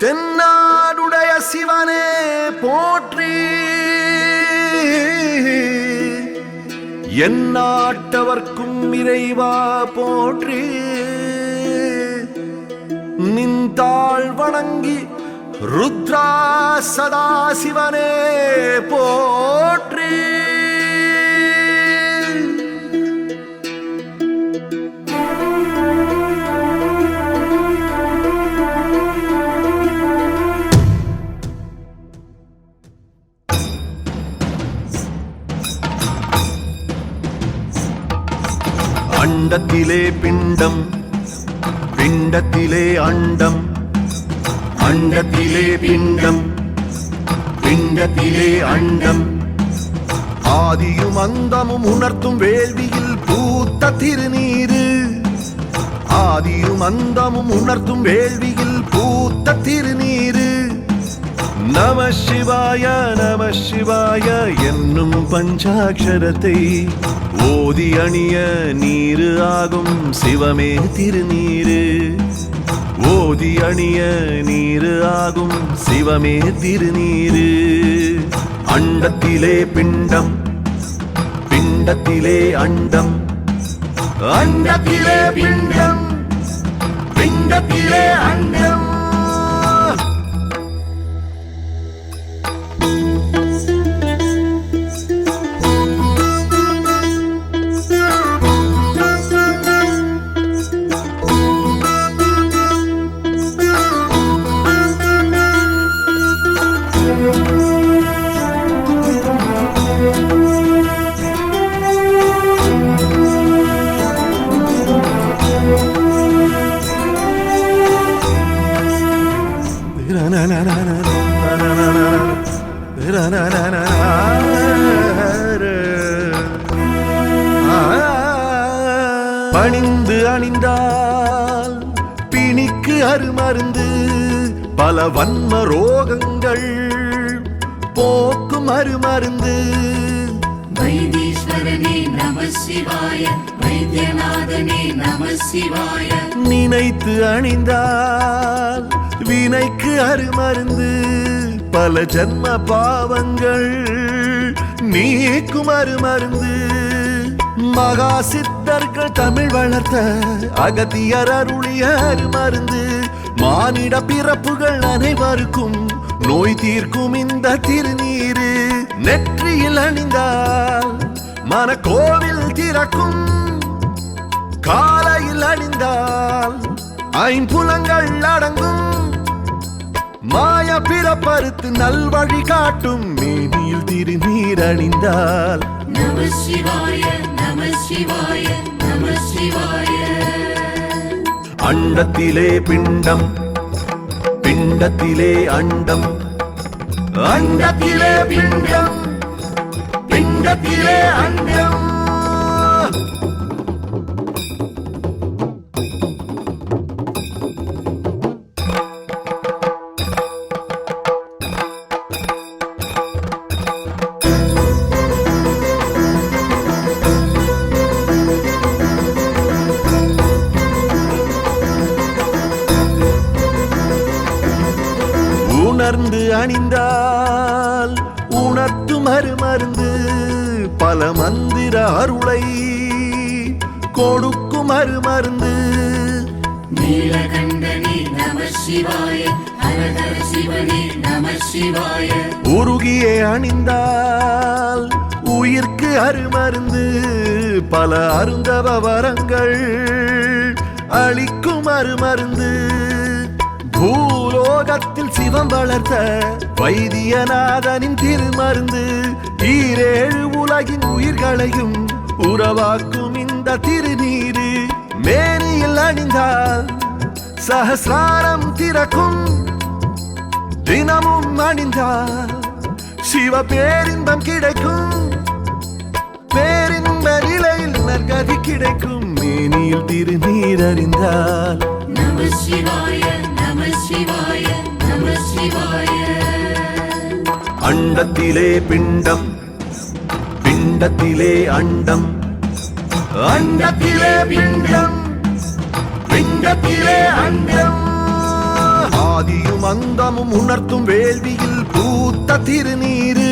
தென்னாடுடைய சிவனே போற்றி, எந்நாட்டவர்க்கும் இறைவா போற்றி. நின்றாள் வணங்கி ருத்ரா சதா சிவனே போற்றி. அண்டத்திலே பிண்டம், பிண்டத்திலே அண்டம், அண்டத்திலே பிண்டம், பிண்டத்திலே அண்டம். ஆதியும் அந்தமும் உணர்த்தும் வேள்வியில் பூத்த திருநீரு, ஆதியும் அந்தமும் உணர்த்தும் வேள்வியில் பூத்த திருநீரு. நம சிவாய நம சிவாய என்னும் பஞ்சாட்சரத்தை ஓதி அணிய நீரு ஆகும் சிவமே திருநீரு. ஓதி அணிய நீரு ஆகும் சிவமே திருநீரு. அண்டத்திலே பிண்டம், பிண்டத்திலே அண்டம், அண்டத்திலே பிண்டம், பிண்டத்திலே அண்டம். பணிந்து அணிந்தால் பிணிக்கு அருமருந்து, பல வன்ம ரோகங்கள் போக்கும் அருமருந்து. வைத்தீஸ்வரனே நம சிவாய, வைத்தியநாதனே நம சிவாய. நினைத்து அணிந்தால் வினைக்கு அருமருந்து, பல ஜன்ம பாவங்கள் நீக்கும் அருமருந்து. மகா சித்தர்கள் தமிழ் வளர்த்த அகத்தியர் அருளிய அருமருந்து. மானிட பிறப்புகள் அனைவருக்கும் நோய் தீர்க்கும் இந்த திருநீரு. நெற்றியில் அணிந்தால் மனக்கோவில் திறக்கும், காலையில் அணிந்தால் ஐம்புலங்கள் அடங்கும். மாய பிறப்பறுத்து நல்வழி காட்டும் மேனியில் திருநீர் அணிந்தால். நம சிவாய நம சிவாய நம சிவாய. அண்டத்திலே பிண்டம், பிண்டத்திலே அண்டம், அண்டத்திலே பிண்டம், பிண்டத்திலே அண்டம். உணர்ந்து அணிந்தால் உணர்த்தும் அருமருந்து, பல மந்திர அருளை கொடுக்கும் அருமருந்து. நீலகண்டனே நம சிவாய, ஹரஹர சிவனே நம சிவாய. உருகியே அணிந்தால் உயிர்க்கு அருமருந்து, பல அருந்தவ வரங்கள் அளிக்கும் அருமருந்து. பூலோகத்தில் சிவம் வளர்த்த வைத்தியநாதனின் திருமருந்து. ஈரேழு உலகின் உயிர்களையும் உறவாக்கும் இந்த திருநீரு. மேனியில் அணிந்தால் சஹஸ்ராரம் திறக்கும், தினமும் அணிந்தால் சிவ பேரின்பம் கிடைக்கும். பேரின்ப நிலையில் நற்கதி கிடைக்கும் மேனியில் திருநீர் அறிந்தால். நம சிவாய நம சிவாய நம சிவாய. அண்டத்திலே பிண்டம், பிண்டத்திலே அண்டம், அண்டத்திலே பிண்டம், பிண்டத்திலே அண்டம். ஆதியும் அந்தமும் உணர்த்தும் வேள்வியில் பூத்த திருநீரு.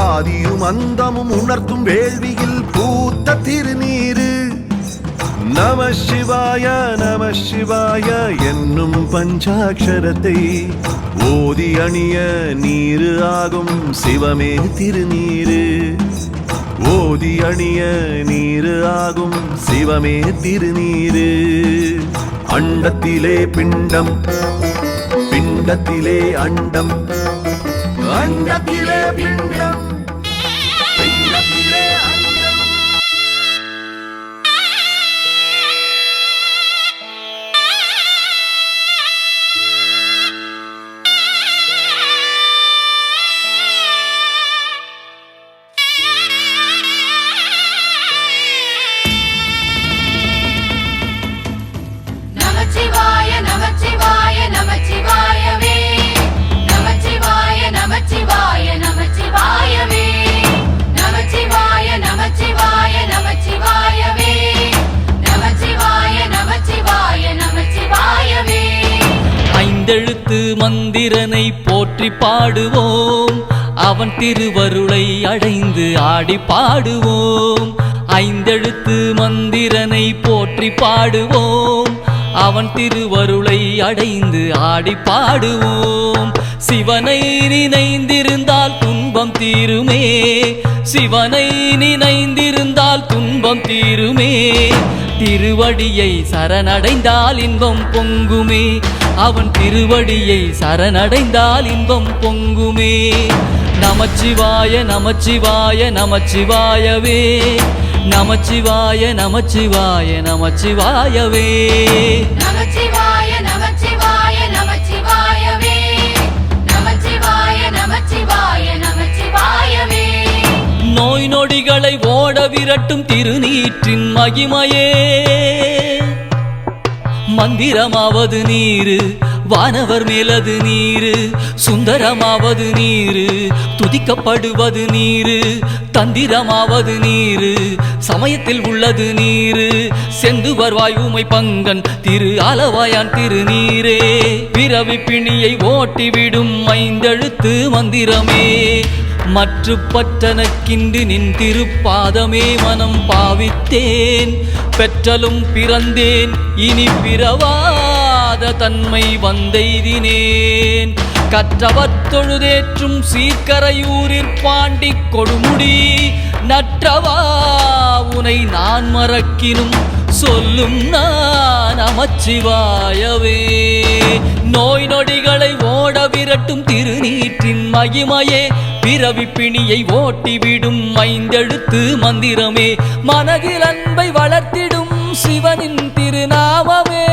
ஆதியும் அந்தமும் உணர்த்தும் வேள்வியில் பூத்த திருநீரு. நம சிவாய நம சிவாய என்னும் பஞ்சாட்சரத்தை ஓதி அணிய நீரு ஆகும் சிவமே திருநீரு. ஓதி அணிய நீரு ஆகும் சிவமே திருநீரு. அண்டத்திலே பிண்டம், பிண்டத்திலே அண்டம், அண்டத்திலே பிண்டம், பிண்டத்திலே அண்டம். நமச்சிவாய நமச்சிவாய நமச்சிவாயவே. நமச்சிவாய நமச்சிவாய நமச்சிவாயவே. நமச்சிவாய நமச்சிவாய நமச்சிவாயவே. நமச்சிவாய நமச்சிவாய நமச்சிவாயவே. ஐந்தெழுத்து மந்திரனை போற்றி பாடுவோம், அவன் திருவருளை அடைந்து ஆடி பாடுவோம். ஐந்தெழுத்து மந்திரனை போற்றி பாடுவோம், அவன் திருவருளை அடைந்து ஆடி பாடுவோம். சிவனை நினைந்திருந்தால் துன்பம் தீருமே, சிவனை நினைந்திருந்தால் துன்பம் தீருமே. திருவடியை சரணடைந்தால் இன்பம் பொங்குமே, அவன் திருவடியை சரணடைந்தால் இன்பம் பொங்குமே. நமச்சிவாய நமச்சிவாய நமச்சிவாயவே. நமச்சிவாய நமச்சிவாய நமச்சிவாயவே. நமச்சிவாய நமச்சிவாய நமச்சிவாயவே. நமச்சிவாய நமச்சிவாய நமச்சிவாயவே. நோய் நொடிகளை ஓட விரட்டும் திருநீற்றின் மகிமையே. மந்திரமாவது நீரு, வானவர் மேலது நீரு. சுந்தரமாவது நீரு, துதிக்கப்படுவது நீரு. தந்திரமாவது நீரு, சமயத்தில் உள்ளது நீரு. செந்து வருவாய் ஊமை பங்கன் திரு ஆலவாயான் திருநீரே. பிறவி பிணியை ஓட்டிவிடும் ஐந்தெழுத்து மந்திரமே. மற்று பற்றனக்கின்று நின் திருப்பாதமே மனம் பாவித்தேன். பெற்றலும் பிறந்தேன் இனி பிறவாத தன்மை வந்தெய்தினேன். கற்றவர் தொழுதேற்றும் சீர்கரையூரிற் பாண்டி கொடுமுடி நற்றவா உனை நான் மறக்கினும் சொல்லும் நான் நமச்சிவாயவே. நோய் நொடிகளை ஓட விரட்டும் திருநீற்றின் மகிமையே. பிறவி பிணியை ஓட்டிவிடும் ஐந்தெழுத்து மந்திரமே. மனதில் அன்பை வளர்த்திடும் சிவனின் திருநாமமே.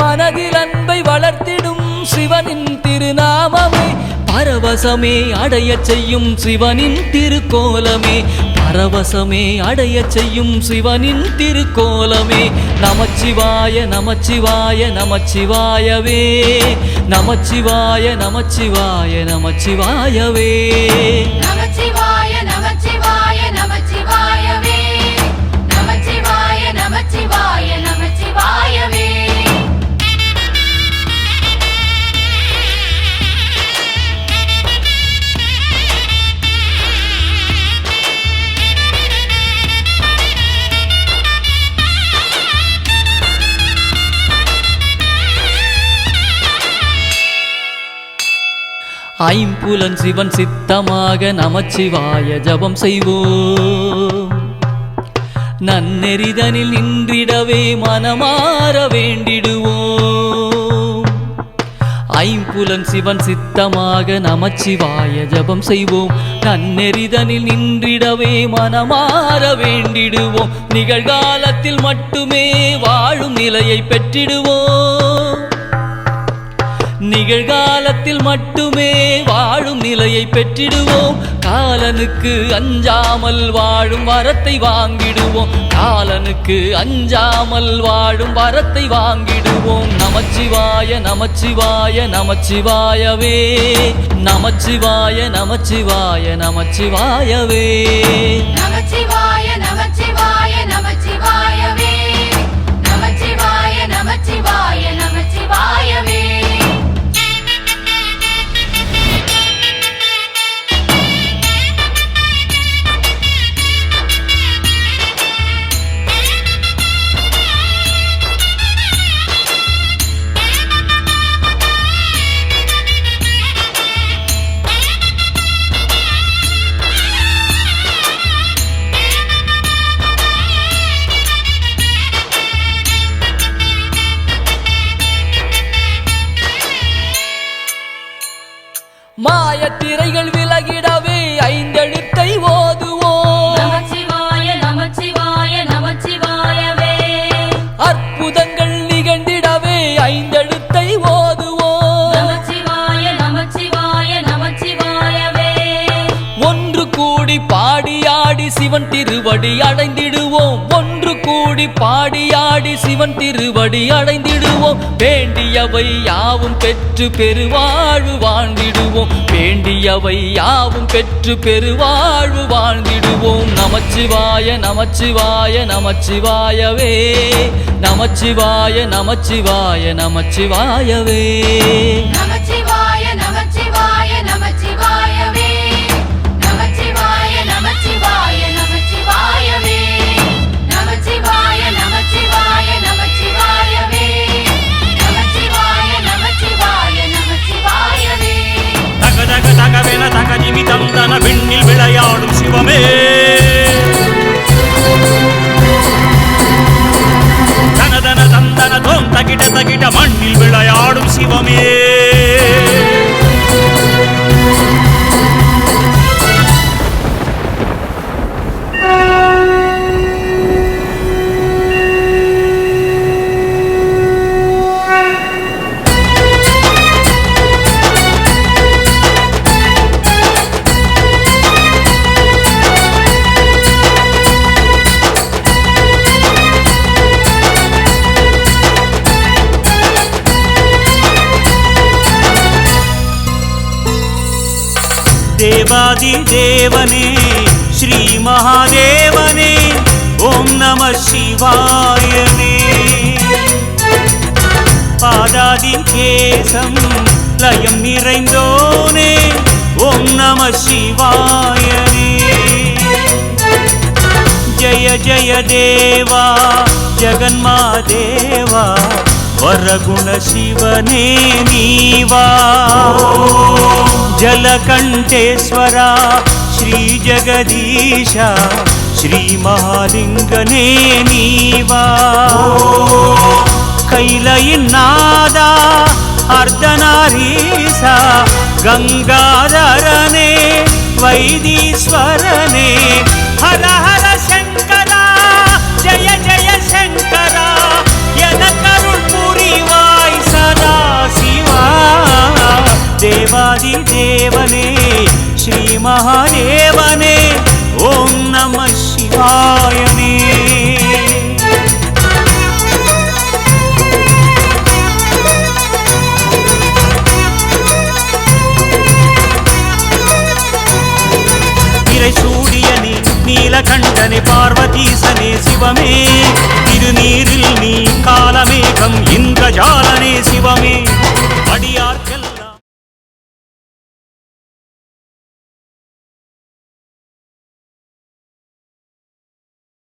மனதில் அன்பை வளர்த்திடும் சிவனின் திருநாமமே. பரவசமே அடையச் செய்யும் சிவனின் திருக்கோலமே. பரவசமே அடையச் செய்யும் சிவனின் திருக்கோலமே. நமச்சிவாய நமச்சிவாய நமச்சிவாயவே. நமச்சிவாய நமச்சிவாய நமச்சிவாயவே. நமச்சிவாய நமச்சிவாய நமச்சிவாயவே. நமச்சிவாய நமச்சிவாய நமச்சிவாயவே. ஐம்புலன் சிவன் சித்தமாக நமச்சிவாய ஜபம் செய்வோம். நன்னெறிதனில் நின்றிடவே மனமாற வேண்டிடுவோம். ஐம்புலன் சிவன் சித்தமாக நமச்சிவாய ஜபம் செய்வோம். நன்னெறிதனில் நின்றிடவே மனமாற வேண்டிடுவோம். நிகழ்காலத்தில் மட்டுமே வாழும் நிலையை பெற்றிடுவோம். நிகழ்காலத்தில் மட்டுமே வாழும் நிலையை பெற்றிடுவோம். காலனுக்கு அஞ்சாமல் வாழும் வரத்தை வாங்கிடுவோம். காலனுக்கு அஞ்சாமல் வாழும் வரத்தை வாங்கிடுவோம். நமச்சிவாய நமச்சிவாய நமச்சிவாயவே. நமச்சிவாய நமச்சிவாய நமச்சிவாயவே. நமச்சிவாய நமச்சிவாய நமச்சிவாயவே. நமச்சிவாய நமச்சிவாய நமச்சிவாயவே. சிவன் திருவடி அடைந்திடுவோம். ஒன்று கூடி பாடியாடி சிவன் திருவடி அடைந்திடுவோம். வேண்டியவை யாவும் பெற்று பெருவாழ்வு வாழ்ந்திடுவோம். வேண்டியவை யாவும் பெற்று பெருவாழ்வு வாழ்ந்திடுவோம். நமச்சிவாய நமச்சிவாய நமச்சிவாயவே, நமச்சிவாய நமச்சிவாய நமச்சிவாயவே, நமச்சிவாய நமச்சிவாய நமச்சிவாயவே, நமச்சிவாய நமச்சிவாய நமச்சிவாயவே, நமச்சிவாய நமச்சிவாய நமச்சிவாயவே, நமச்சிவாய நமச்சிவாய நமச்சிவாயவே. தக தக தகவென தக நிமிதம் தன விண்ணில் விளையாடும் சிவமே, தனதன தந்தன தோம் தகிட தகிட மண்ணில் விளையாடும் சிவமே. தேவாதி தேவனே ஸ்ரீ மகாதேவனே ஓம் நம சிவாயனே. பாதாதி கேசம் லயம் நிறைந்தோனே ஓம் நம சிவாயனே. ஜய ஜய தேவா ஜகன்மாதேவா வரகுண சிவனே நீவா. जलकंठेश्वरा श्री जगदीश श्री महालिंगने नीवा. कैलयिन्नादा अर्धनारीसा गंगाधरने वैदीश्वरने. हर हर शंकरा जय जय शंकरा यनकरुள் புரிவாய் सदा शिवा. देवादि देवने श्री महादेवने ओम नमः शिवायने. सूडियने नीलकंठने पार्वतीसने शिवमे